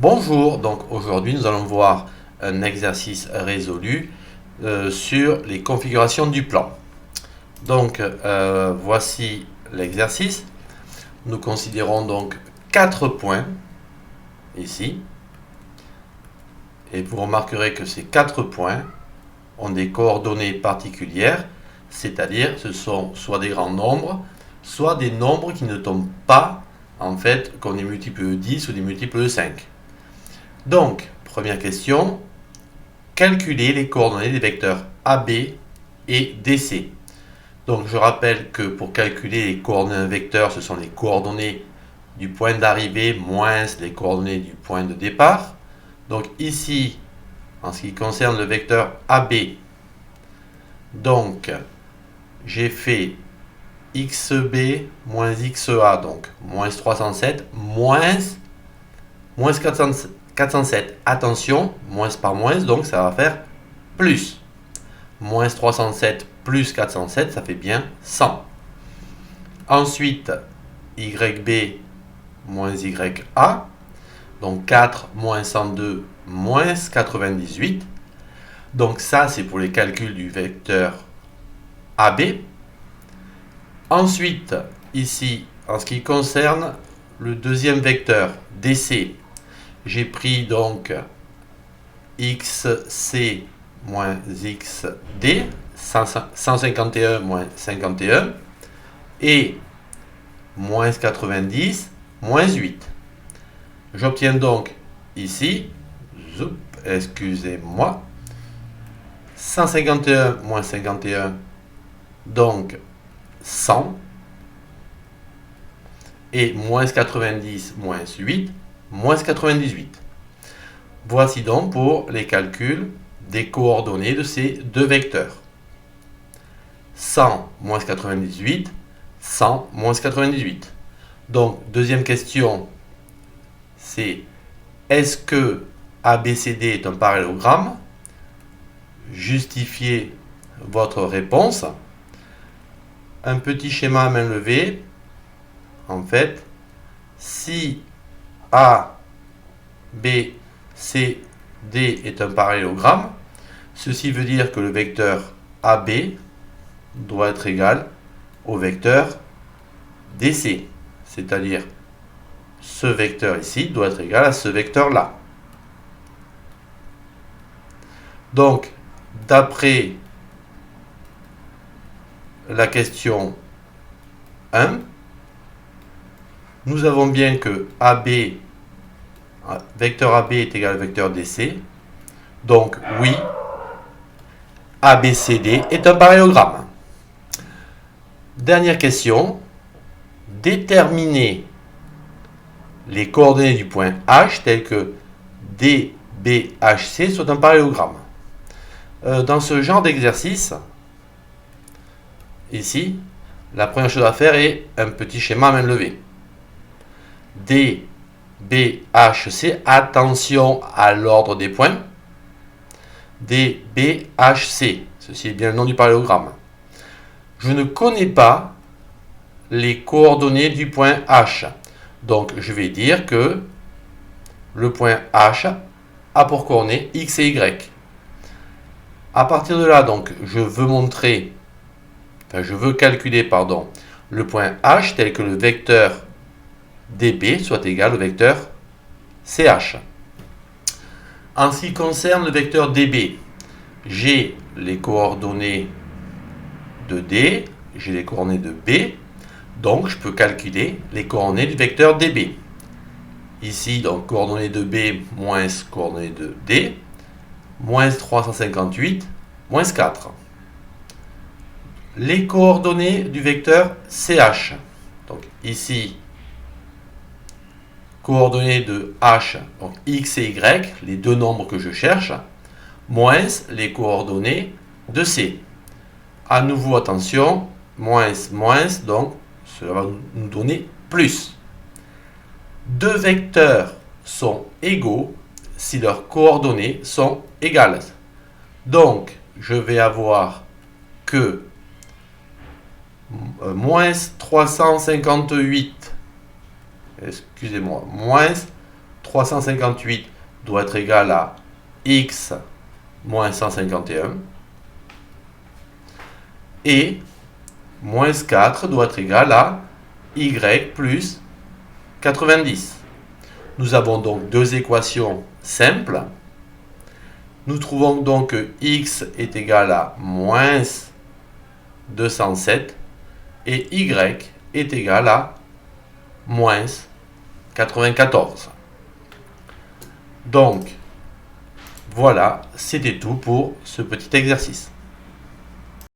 Bonjour, donc aujourd'hui nous allons voir un exercice résolu sur les configurations du plan. Donc voici l'exercice. Nous considérons donc 4 points ici. Et vous remarquerez que ces 4 points ont des coordonnées particulières, c'est-à-dire ce sont soit des grands nombres, soit des nombres qui ne tombent pas, en fait, comme des multiples de 10 ou des multiples de 5. Donc, première question, calculer les coordonnées des vecteurs AB et DC. Donc, je rappelle que pour calculer les coordonnées d'un vecteur, ce sont les coordonnées du point d'arrivée moins les coordonnées du point de départ. Donc ici, en ce qui concerne le vecteur AB, donc j'ai fait XB moins XA, donc moins 307, moins 407. Attention, moins par moins, donc ça va faire plus. Moins 307 plus 407, ça fait bien 100. Ensuite, YB moins YA, donc 4 moins 102 moins 98. Donc ça, c'est pour les calculs du vecteur AB. Ensuite, ici, en ce qui concerne le deuxième vecteur DC, j'ai pris donc XC moins XD, 151 moins 51, et moins 90 moins 8. J'obtiens donc ici, excusez-moi, 151 moins 51, donc 100, et moins 90 moins 8, moins 98. Voici donc pour les calculs des coordonnées de ces deux vecteurs. 100 moins 98, 100 moins 98. Donc, deuxième question, c'est est-ce que ABCD est un parallélogramme? Justifiez votre réponse. Un petit schéma à main levée. En fait, si A, B, C, D est un parallélogramme, ceci veut dire que le vecteur AB doit être égal au vecteur DC. C'est-à-dire, ce vecteur ici doit être égal à ce vecteur-là. Donc, d'après la question 1, nous avons bien que AB, vecteur AB est égal au vecteur DC. Donc, oui, ABCD est un parallélogramme. Dernière question, déterminer les coordonnées du point H telles que DBHC soit un parallélogramme. Dans ce genre d'exercice, ici, la première chose à faire est un petit schéma à main levée. DBHC, attention à l'ordre des points. DBHC, ceci est bien le nom du parallélogramme. Je ne connais pas les coordonnées du point H. Donc, je vais dire que le point H a pour coordonnées X et Y. À partir de là, donc, je veux calculer, le point H tel que le vecteur DB soit égal au vecteur CH. En ce qui concerne le vecteur DB, j'ai les coordonnées de D, j'ai les coordonnées de B, donc je peux calculer les coordonnées du vecteur DB. Ici, donc, coordonnées de B moins coordonnées de D, moins 358, moins 4. Les coordonnées du vecteur CH. Donc ici, coordonnées de H, donc X et Y, les deux nombres que je cherche, moins les coordonnées de C. À nouveau, attention, moins, donc cela va nous donner plus. Deux vecteurs sont égaux si leurs coordonnées sont égales. Donc, je vais avoir que moins 358, excusez-moi, moins 358 doit être égal à x moins 151. Et moins 4 doit être égal à y plus 90. Nous avons donc deux équations simples. Nous trouvons donc que x est égal à moins 207 et y est égal à moins 94. Donc, voilà, c'était tout pour ce petit exercice.